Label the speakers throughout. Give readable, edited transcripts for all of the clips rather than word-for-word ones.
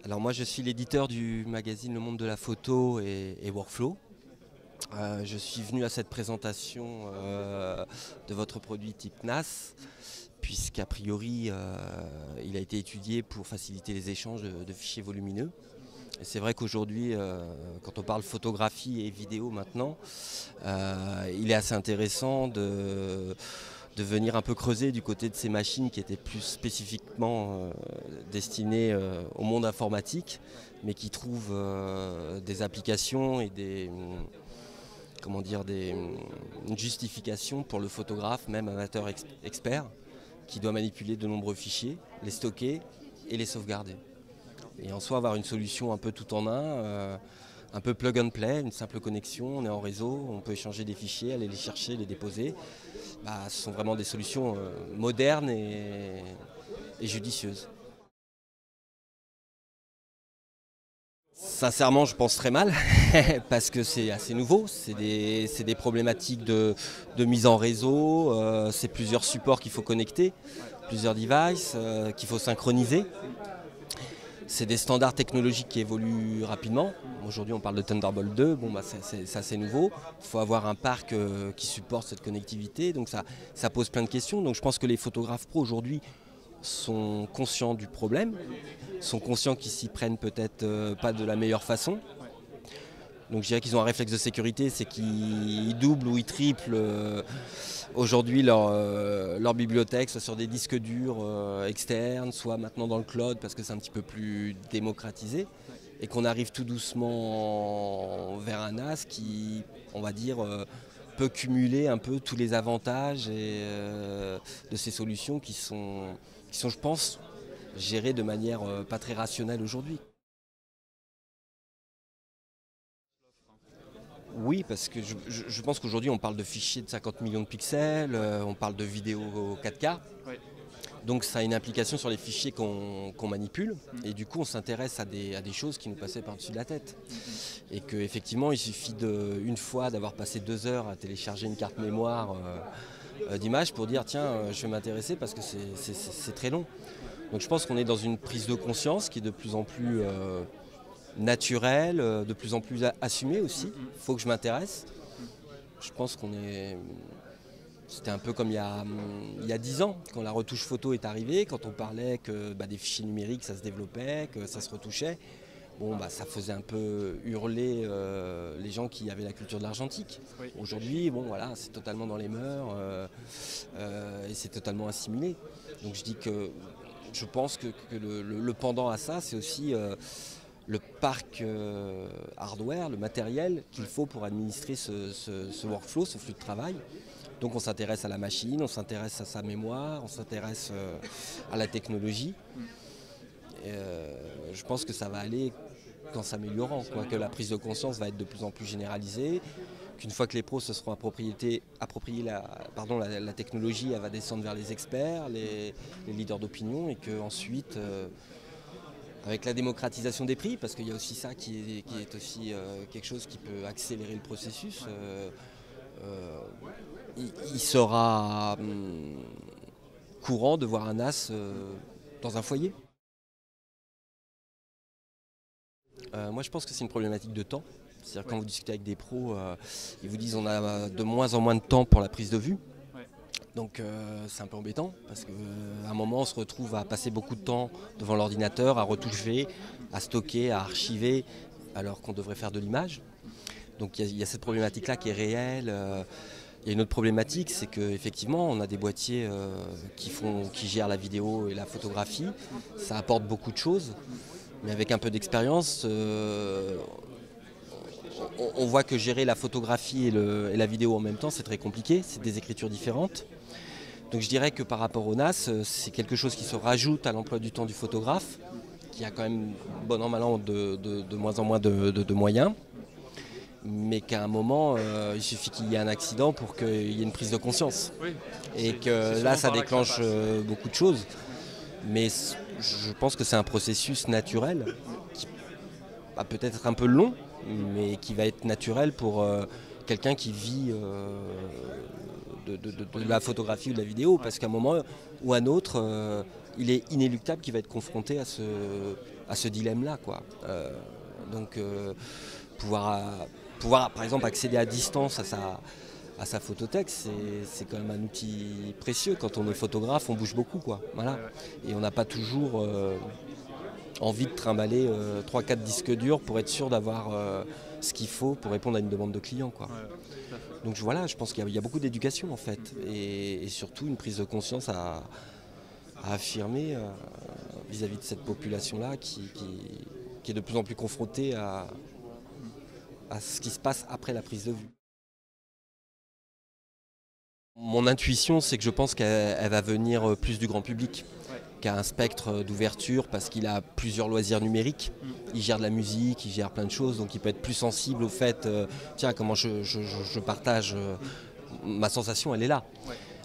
Speaker 1: Alors moi je suis l'éditeur du magazine Le Monde de la Photo et Workflow. Je suis venu à cette présentation de votre produit type NAS, puisqu'a priori il a été étudié pour faciliter les échanges de fichiers volumineux. Et c'est vrai qu'aujourd'hui, quand on parle photographie et vidéo maintenant, il est assez intéressant de venir un peu creuser du côté de ces machines qui étaient plus spécifiquement destinées au monde informatique, mais qui trouvent des applications et une justification pour le photographe, même amateur expert, qui doit manipuler de nombreux fichiers, les stocker et les sauvegarder. Et en soi, avoir une solution un peu tout en un peu plug and play, une simple connexion, on est en réseau, on peut échanger des fichiers, aller les chercher, les déposer. Ce sont vraiment des solutions modernes et judicieuses. Sincèrement, je pense très mal, parce que c'est assez nouveau, c'est des problématiques de mise en réseau, c'est plusieurs supports qu'il faut connecter, plusieurs devices qu'il faut synchroniser. C'est des standards technologiques qui évoluent rapidement. Aujourd'hui, on parle de Thunderbolt 2, c'est assez nouveau. Il faut avoir un parc qui supporte cette connectivité, donc ça pose plein de questions. Donc je pense que les photographes pros aujourd'hui sont conscients du problème, sont conscients qu'ils s'y prennent peut-être pas de la meilleure façon. Donc je dirais qu'ils ont un réflexe de sécurité, c'est qu'ils doublent ou ils triplent aujourd'hui leur bibliothèque, soit sur des disques durs externes, soit maintenant dans le cloud parce que c'est un petit peu plus démocratisé. Et qu'on arrive tout doucement vers un NAS qui, on va dire, peut cumuler un peu tous les avantages de ces solutions qui sont, je pense, gérées de manière pas très rationnelle aujourd'hui. Oui, parce que je pense qu'aujourd'hui on parle de fichiers de 50 millions de pixels, on parle de vidéos 4K.
Speaker 2: Ouais.
Speaker 1: Donc ça a une implication sur les fichiers qu'on manipule. Et du coup on s'intéresse à des choses qui nous passaient par-dessus de la tête. Et qu'effectivement il suffit une fois d'avoir passé 2 heures à télécharger une carte mémoire d'image pour dire tiens je vais m'intéresser parce que c'est très long. Donc je pense qu'on est dans une prise de conscience qui est de plus en plus naturelle, de plus en plus assumée aussi. Il faut que je m'intéresse. Je pense qu'on est... C'était un peu comme il y a 10 ans, quand la retouche photo est arrivée, quand on parlait que des fichiers numériques, ça se développait, que ça se retouchait. Ça faisait un peu hurler les gens qui avaient la culture de l'argentique.
Speaker 2: Oui.
Speaker 1: Aujourd'hui, c'est totalement dans les mœurs et c'est totalement assimilé. Donc je dis que je pense que le pendant à ça, c'est aussi le parc hardware, le matériel qu'il faut pour administrer ce workflow, ce flux de travail. Donc on s'intéresse à la machine, on s'intéresse à sa mémoire, on s'intéresse à la technologie. Et, je pense que ça va aller qu'en s'améliorant, que la prise de conscience va être de plus en plus généralisée, qu'une fois que les pros se seront appropriés la technologie, elle va descendre vers les experts, les leaders d'opinion, et qu'ensuite, avec la démocratisation des prix, parce qu'il y a aussi ça qui est aussi quelque chose qui peut accélérer le processus, il sera courant de voir un NAS dans un foyer. Moi je pense que c'est une problématique de temps. C'est-à-dire quand vous discutez avec des pros, ils vous disent on a de moins en moins de temps pour la prise de vue. Donc c'est un peu embêtant parce qu'à un moment on se retrouve à passer beaucoup de temps devant l'ordinateur, à retoucher, à stocker, à archiver, alors qu'on devrait faire de l'image. Donc il y a cette problématique-là qui est réelle. Il y a une autre problématique, c'est qu'effectivement on a des boîtiers qui gèrent la vidéo et la photographie. Ça apporte beaucoup de choses, mais avec un peu d'expérience, on voit que gérer la photographie et la vidéo en même temps, c'est très compliqué, c'est des écritures différentes. Donc je dirais que par rapport au NAS, c'est quelque chose qui se rajoute à l'emploi du temps du photographe, qui a quand même, bon an mal an, de moins en moins de moyens, mais qu'à un moment, il suffit qu'il y ait un accident pour qu'il y ait une prise de conscience.
Speaker 2: Oui.
Speaker 1: Et que là, ça déclenche beaucoup de choses. Mais je pense que c'est un processus naturel, qui va peut-être être un peu long, mais qui va être naturel pour quelqu'un qui vit de la photographie ou de la vidéo, parce qu'à un moment ou à un autre, il est inéluctable qu'il va être confronté à à ce dilemme-là, quoi. Donc pouvoir, par exemple, accéder à distance à sa photothèque, c'est quand même un outil précieux. Quand on est photographe, on bouge beaucoup, quoi. Voilà. Et on n'a pas toujours envie de trimballer 3-4 disques durs pour être sûr d'avoir ce qu'il faut pour répondre à une demande de client, quoi. Donc voilà, je pense qu'il y a beaucoup d'éducation en fait, et surtout une prise de conscience à affirmer vis-à-vis de cette population-là qui est de plus en plus confrontée à ce qui se passe après la prise de vue. Mon intuition, c'est que je pense qu'elle va venir plus du grand public, qui a un spectre d'ouverture parce qu'il a plusieurs loisirs numériques. Il gère de la musique, il gère plein de choses, donc il peut être plus sensible au fait, tiens, comment je partage ma sensation, elle est là.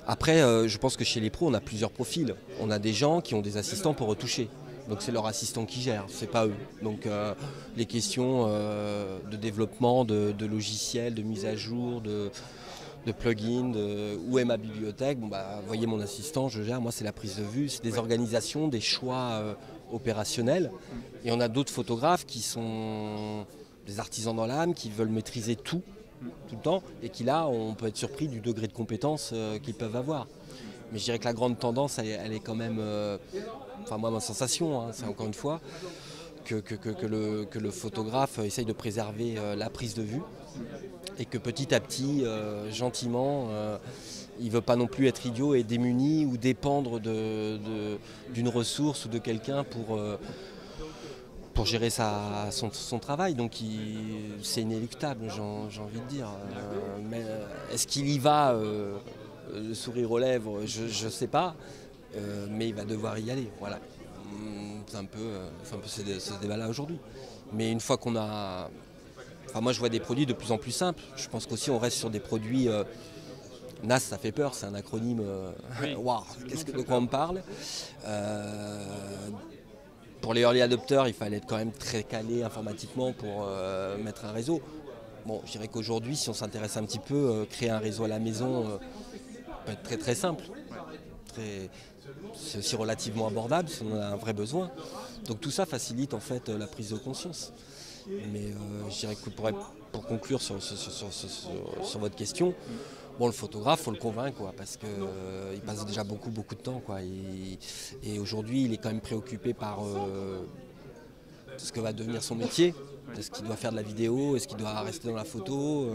Speaker 1: Après, je pense que chez les pros, on a plusieurs profils. On a des gens qui ont des assistants pour retoucher. Donc c'est leur assistant qui gère, c'est pas eux. Donc les questions de développement, de logiciels, de mise à jour, de plugins, où est ma bibliothèque, bon bah voyez mon assistant, je gère, moi c'est la prise de vue, c'est des organisations, des choix opérationnels. Et on a d'autres photographes qui sont des artisans dans l'âme, qui veulent maîtriser tout le temps, et qui là, on peut être surpris du degré de compétence qu'ils peuvent avoir. Mais je dirais que la grande tendance, elle est quand même, enfin moi ma sensation, hein, c'est encore une fois, que le photographe essaye de préserver la prise de vue, et que petit à petit, gentiment, il ne veut pas non plus être idiot et démuni ou dépendre d'une ressource ou de quelqu'un pour gérer son travail. Donc c'est inéluctable, j'ai envie de dire. Mais est-ce qu'il y va le sourire aux lèvres, je ne sais pas, mais il va devoir y aller. Voilà. C'est un peu ce débat-là aujourd'hui. Mais une fois qu'on a... Enfin, moi je vois des produits de plus en plus simples. Je pense qu'aussi on reste sur des produits... NAS, ça fait peur, c'est un acronyme. Waouh, de quoi on me parle. Pour les early adopters, il fallait être quand même très calé informatiquement pour mettre un réseau. Bon, je dirais qu'aujourd'hui, si on s'intéresse un petit peu, créer un réseau à la maison peut être très très simple. C'est aussi relativement abordable si on en a un vrai besoin. Donc tout ça facilite en fait la prise de conscience. Mais je dirais que pour conclure sur votre question, bon, le photographe, il faut le convaincre, quoi, parce qu'il passe déjà beaucoup de temps, quoi. Et aujourd'hui, il est quand même préoccupé par ce que va devenir son métier. Est-ce qu'il doit faire de la vidéo, est-ce qu'il doit rester dans la photo,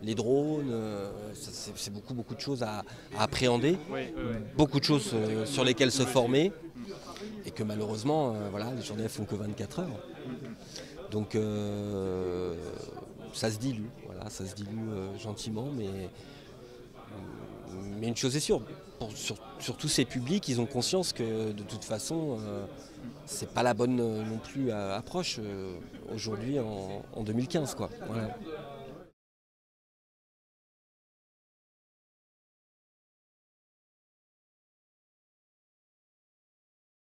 Speaker 1: les drones, c'est beaucoup de choses à appréhender, beaucoup de choses sur lesquelles se former, et que malheureusement, voilà, les journées ne font que 24 heures. Donc ça se dilue, voilà, ça se dilue gentiment, mais une chose est sûre, sur tous ces publics, ils ont conscience que de toute façon, c'est pas la bonne non plus approche aujourd'hui en 2015, quoi. Voilà.